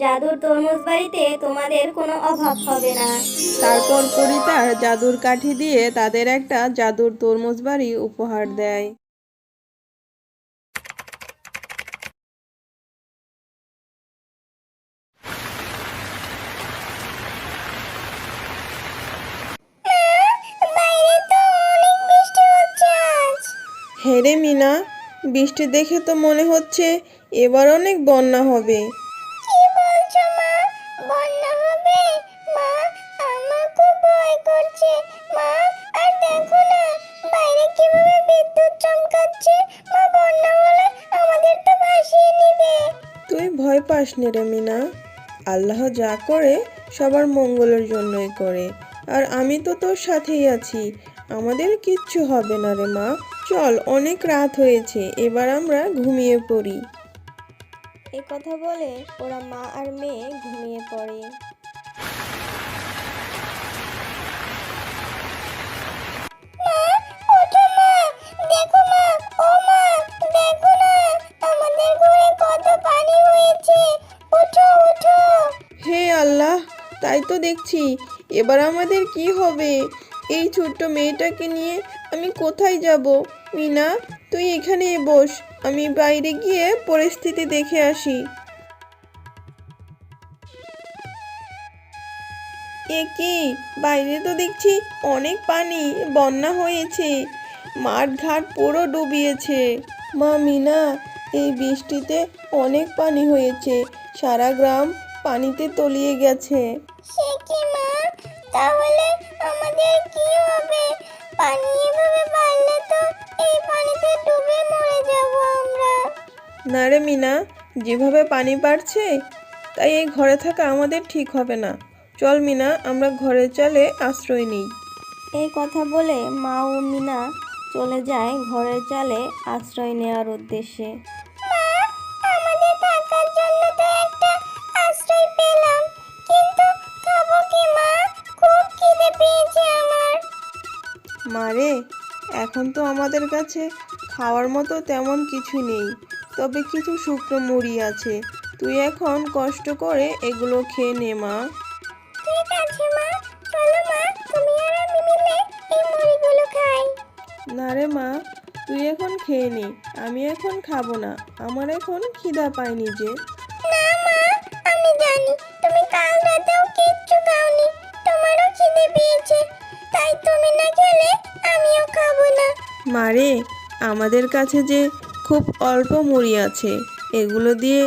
জাদুর তরমুজ বাড়িতে তোমাদের কোনো অভাব হবে না। তারপর পরী তার জাদুর কাঠি দিয়ে তাদের একটা জাদুর তরমুজ বাড়ি উপহার দেয়। বাইরে তো অনেক বৃষ্টি হচ্ছে আজ। হ্যাঁ রে মিনা, বৃষ্টি দেখে তো মনে হচ্ছে এবার অনেক বন্যা হবে। কি বলছো মা? বন্যা হবে? মা, আমার খুব ভয় করছে। মা, আর দেখো না বাইরে কিভাবে বিদ্যুৎ চমকাচ্ছে। মা, বন্যা হলে আমাদের তো ভাসিয়ে নেবে। তুই ভয় পাস নে রে মিনা, আল্লাহ যা করে সবার মঙ্গলের জন্যই করে। আর আমি তো তোর সাথেই আছি, আমাদের কিচ্ছু হবে না রে মা। চল, অনেক রাত হয়েছে, এবার আমরা ঘুমিয়ে পড়ি। এ কথা বলে ওরা মা আর মেয়ে ঘুমিয়ে পড়ে। ওঠো মা, দেখো মা, ও মা, দেখো না আমাদের ঘরে কত পানি হয়েছে। ওঠো ওঠো। হে আল্লাহ, তাই তো দেখছি, এবার আমাদের কি হবে? এই ছোট্ট মেয়েটাকে নিয়ে আমি কোথায় যাব? মিনা, তুই এখানে বস, আমি বাইরে গিয়ে পরিস্থিতি দেখে আসি। এ কি, বাইরে তো দেখছি অনেক পানি, বন্যা হয়েছে, মাঠ ঘাট পুরো ডুবিয়েছে। মা মিনা, এই বৃষ্টিতে অনেক পানি হয়েছে, সারা গ্রাম পানিতে তলিয়ে গেছে। সে কি মা, তাহলে আমাদের কি হবে? পানি এভাবে বাড়লে তো এই পানিতে ডুবে মরে যাব আমরা। না রে মিনা, যেভাবে পানি বাড়ছে তাই এই ঘরে থাকা আমাদের ঠিক হবে না। চল মিনা, আমরা ঘরে চলে আশ্রয় নিই। এই কথা বলে মা ও মিনা চলে যায় ঘরের চালে আশ্রয় নেওয়ার উদ্দেশ্যে। মা, আমাদের থাকার জন্য তো একটা আশ্রয় পেলাম, কিন্তু খাবো কি মা? খুব খিদে পেয়েছে আমার। মারে, এখন তো আমাদের কাছে খাওয়ার মতো তেমন কিছু নেই, তবে কিছু শুকনো মুড়ি আছে, তুই এখন কষ্ট করে এগুলো খেয়ে নে মা। ঠিক আছে মা, চলো মা, তুমি আর আমি মিলে এই মুড়িগুলো খাই। না রে মা, তুই এখন খেয়ে নে, আমি এখন খাবো না, আমার এখন খিদা পায়নি যে। না মা, আমি জানি তুমি কাল রাতেও কিচ্ছু খাওনি, তোমারও খিদে পেয়েছে, তাই তুমি না খেলে আমিও খাবো না। মারে, আমাদের কাছে যে খুব অল্প মুড়ি আছে, এগুলো দিয়ে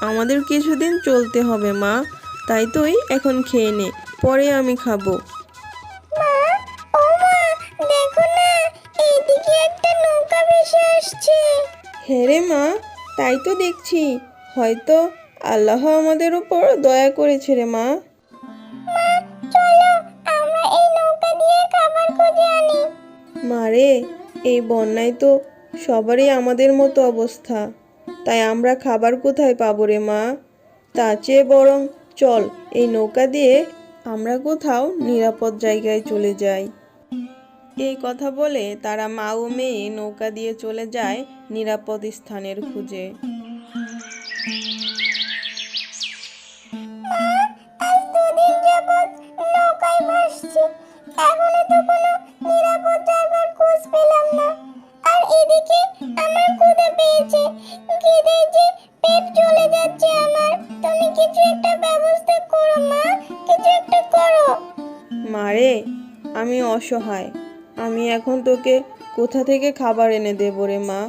আমাদের কিছুদিন চলতে হবে মা, তাই তুই এখন খেয়ে নে, পরে আমি খাবো। মা, ও মা, দেখো না এইদিকে একটা নৌকা ভেসে আসছে। হ্যাঁ রে মা, তাই তো দেখছি, হয়তো আল্লাহ আমাদের উপর দয়া করেছে রে মা। মা, চলো আমরা এই নৌকা দিয়ে খাবার খুঁজে আনি। মারে, এই বন্যায় তো সবারই আমাদের মতো অবস্থা, তাই আমরা খাবার কোথায় পাবো রে মা? তার চেয়ে বরং চল, এই নৌকা দিয়ে আমরা কোথাও নিরাপদ জায়গায় চলে যাই। এই কথা বলে তারা মা ও মেয়ে নৌকা দিয়ে চলে যায় নিরাপদ স্থানের খুঁজে। আজ দুদিন যাবৎ নৌকায় ভাসছি, এখনো তো কোনো নিরাপদ জায়গার খোঁজ পেলাম না। আর এদিকে আমার ক্ষুধা পেয়েছে, খিদে যে পেট জ্বলে যাচ্ছে আমার। তুমি কিছু একটা ব্যবস্থা করো মা, কিছু একটা করো। মারে, আমি অসহায়, আমি এখন তোকে কোথা থেকে খাবার এনে দেবো রে মা?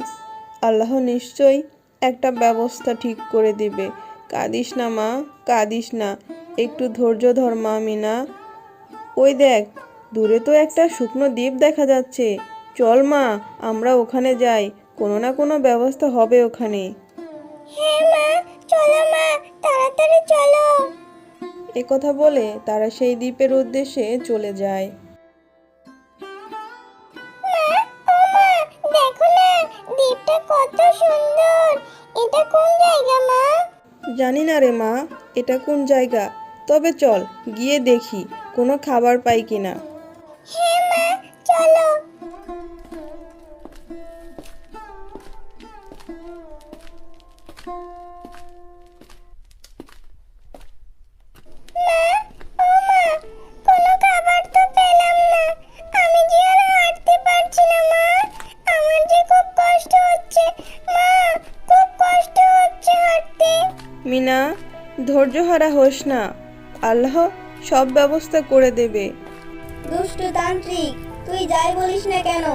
আল্লাহ নিশ্চয়ই একটা ব্যবস্থা ঠিক করে দিবে। কাঁদিস না মা, কাঁদিস না, একটু ধৈর্য ধর মা মিনা। ওই দেখ, দূরে তো একটা শুকনো দ্বীপ দেখা যাচ্ছে, চল মা, আমরা ওখানে যাই, কোনো না কোনো ব্যবস্থা হবে ওখানে। হ্যাঁ মা, চলো মা, তাড়াতাড়ি চলো। এ কথা বলে তারা সেই দ্বীপের উদ্দেশ্যে চলে যায়। মা, ও মা, দেখো না দ্বীপটা কত সুন্দর। এটা কোন জায়গা মা? জানি না রে মা, এটা কোন জায়গা, তবে চল গিয়ে দেখি কোনো খাবার পাই কিনা। হ্যাঁ মা, চলো। না, ধৈর্যহারা হোস না, আল্লাহ সব ব্যবস্থা করে দেবে। দুষ্টু তান্ত্রিক, তুই যাই বলিস না কেন,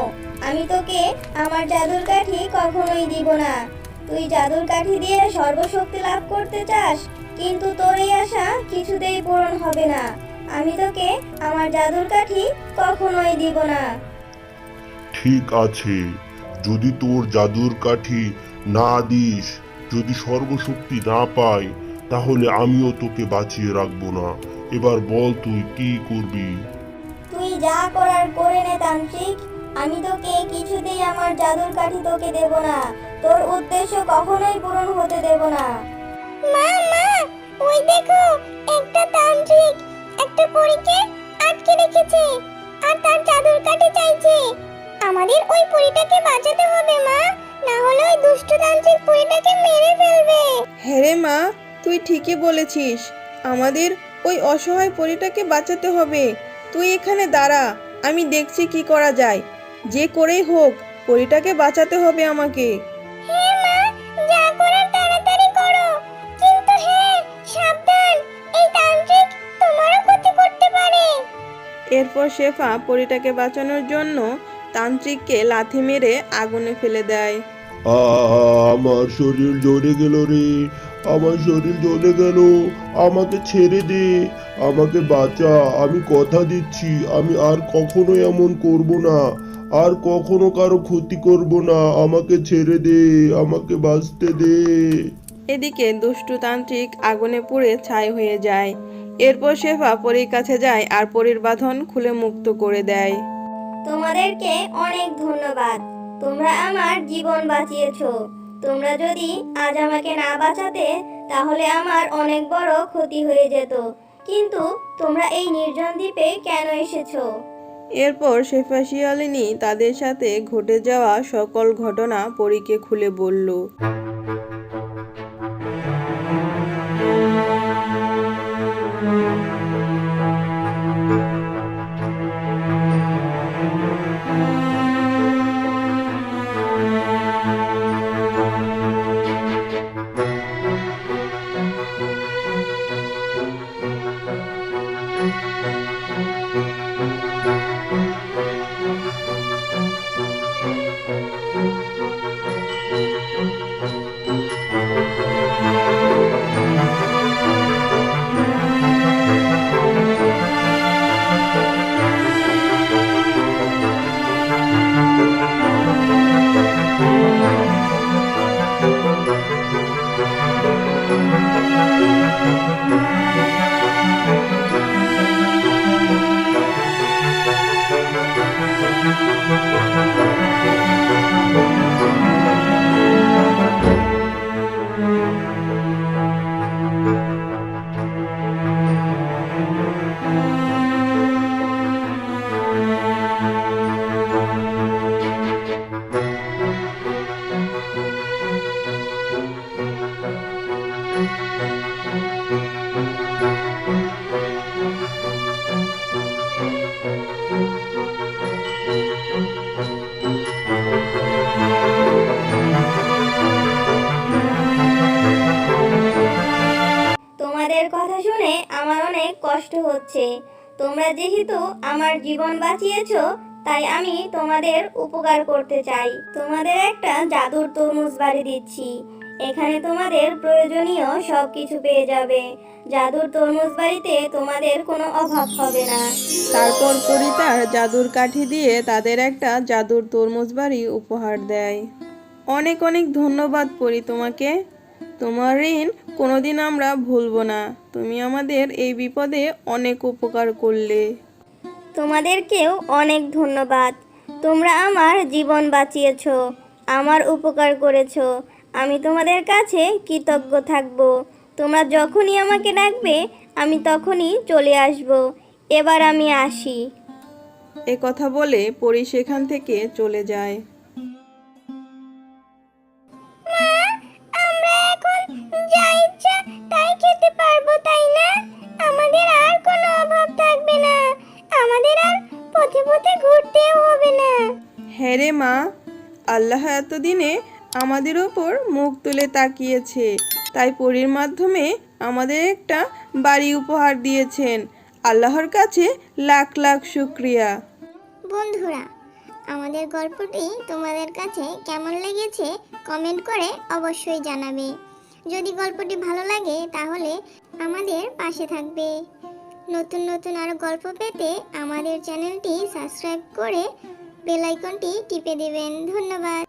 আমি তোকে আমার জাদুর কাঠি কখনোই দিব না। তুই জাদুর কাঠি দিয়ে সর্বশক্তি লাভ করতে চাস, কিন্তু তোর এই আশা কিছুতেই পূরণ হবে না। আমি তোকে আমার জাদুর কাঠি কখনোই দিব না। ঠিক আছে, যদি তোর জাদুর কাঠি না দিস, যদি সর্বশক্তি না পাই, তাহলে আমিও তোকে বাঁচিয়ে রাখবো না। এবার বল তুই কি করবি? তুই যা করার করে নে তান্ত্রিক, আমি তোকে কিছুতেই আমার জাদুর কাঠি তোকে দেব না। তোর উদ্দেশ্য কখনোই পূরণ হতে দেব না। মা মা, ওই দেখো, একটা তান্ত্রিক একটা পরীকে আটকে রেখেছে আর তার জাদুর কাঠি চাইছে। আমাদের ওই পরীটাকে বাঁচাতে হবে মা, না হলে ওই দুষ্ট তান্ত্রিক পরীটাকে মেরে ফেলবে। হ্যাঁ রে মা, তুই ঠিকই বলেছিস, আমাদের ওই অসহায় পরীটাকে বাঁচাতে হবে। তুই এখানে দাঁড়া, আমি দেখছি কি করা যায়। যে করেই হোক পরীটাকে বাঁচাতে হবে আমাকে। হ্যাঁ মা, যা করার তাড়াতাড়ি করো, কিন্তু হ্যাঁ সাবধান, এই তান্ত্রিক তোমারও ক্ষতি করতে পারে। এরপর শেফা পরীটাকে বাঁচানোর জন্য তান্ত্রিককে লাথি মেরে আগুনে ফেলে দেয়। আমার শরীর জ্বলে গেল রে, আমার শরীর জ্বলে গেল, আমাকে ছেড়ে দে, আমাকে বাঁচা। আমি কথা দিচ্ছি, আমি আর কখনো এমন করব না, আর কখনো কারো ক্ষতি করব না। আমাকে ছেড়ে দে, আমাকে বাঁচতে দে। এদিকে দুষ্টু তান্ত্রিক আগুনে পুড়ে ছাই হয়ে যায়। এরপর শেফা পরীর কাছে যায় আর পরীর বাঁধন খুলে মুক্ত করে দেয়। তোমাদেরকে অনেক ধন্যবাদ, তোমরা আমার জীবন বাঁচিয়েছো। তোমরা যদি আজ আমাকে না বাঁচাতে, তাহলে আমার অনেক বড় ক্ষতি হয়ে যেত। কিন্তু তোমরা এই নির্জন দ্বীপে কেন এসেছো? এরপর শেফা শিয়ালিনী তাদের সাথে ঘটে যাওয়া সকল ঘটনা পরীকে খুলে বলল। তোমাদের কথা শুনে আমার অনেক কষ্ট হচ্ছে। তোমরা যেহেতু আমার জীবন বাঁচিয়েছো, তাই আমি তোমাদের উপকার করতে চাই। তোমাদের একটা জাদুর তরমুজ বাড়ি দিচ্ছি, এখানে তোমাদের প্রয়োজনীয় সবকিছু পেয়ে যাবে। জাদুর তরমুজ বাড়িতে তোমাদের কোনো অভাব হবে না। তারপর পরী তার জাদুর কাঠি দিয়ে তাদের একটা জাদুর তরমুজ বাড়ি উপহার দেয়। অনেক অনেক ধন্যবাদ পরী তোমাকে, তোমার ঋণ কোনোদিন আমরা ভুলবো না। তুমি আমাদের এই বিপদে অনেক উপকার করলে। তোমাদেরকেও অনেক ধন্যবাদ, তোমরা আমার জীবন বাঁচিয়েছো, আমার উপকার করেছো। আমি তোমাদের কাছে কৃতজ্ঞ থাকব। তোমরা যখনই আমাকে ডাকবে, আমি তখনই চলে আসব। এবার আমি আসি। এ কথা বলে পরী সেখান থেকে চলে যায়। আমরা এখন যা ইচ্ছা তাই খেতে পারবো, তাই না? আমাদের আর কোনো অভাব থাকবে না, আমাদের আর পথে পথে ঘুরতেও হবে না। হ্যাঁ রে মা, আল্লাহ এতদিনে আমাদের ওপর মুখ তুলে তাকিয়েছে। তাই পরীর মাধ্যমে আমাদের একটা বাড়ি উপহার দিয়েছেন। আল্লাহর কাছে লাখ লাখ শুক্রিয়া। বন্ধুরা, আমাদের গল্পটি তোমাদের কাছে কেমন লেগেছে কমেন্ট করে অবশ্যই জানাবে। যদি গল্পটি ভালো লাগে তাহলে আমাদের পাশে থাকবে। নতুন নতুন আরো গল্প পেতে আমাদের চ্যানেলটি সাবস্ক্রাইব করে বেল আইকনটি টিপে দেবেন। ধন্যবাদ।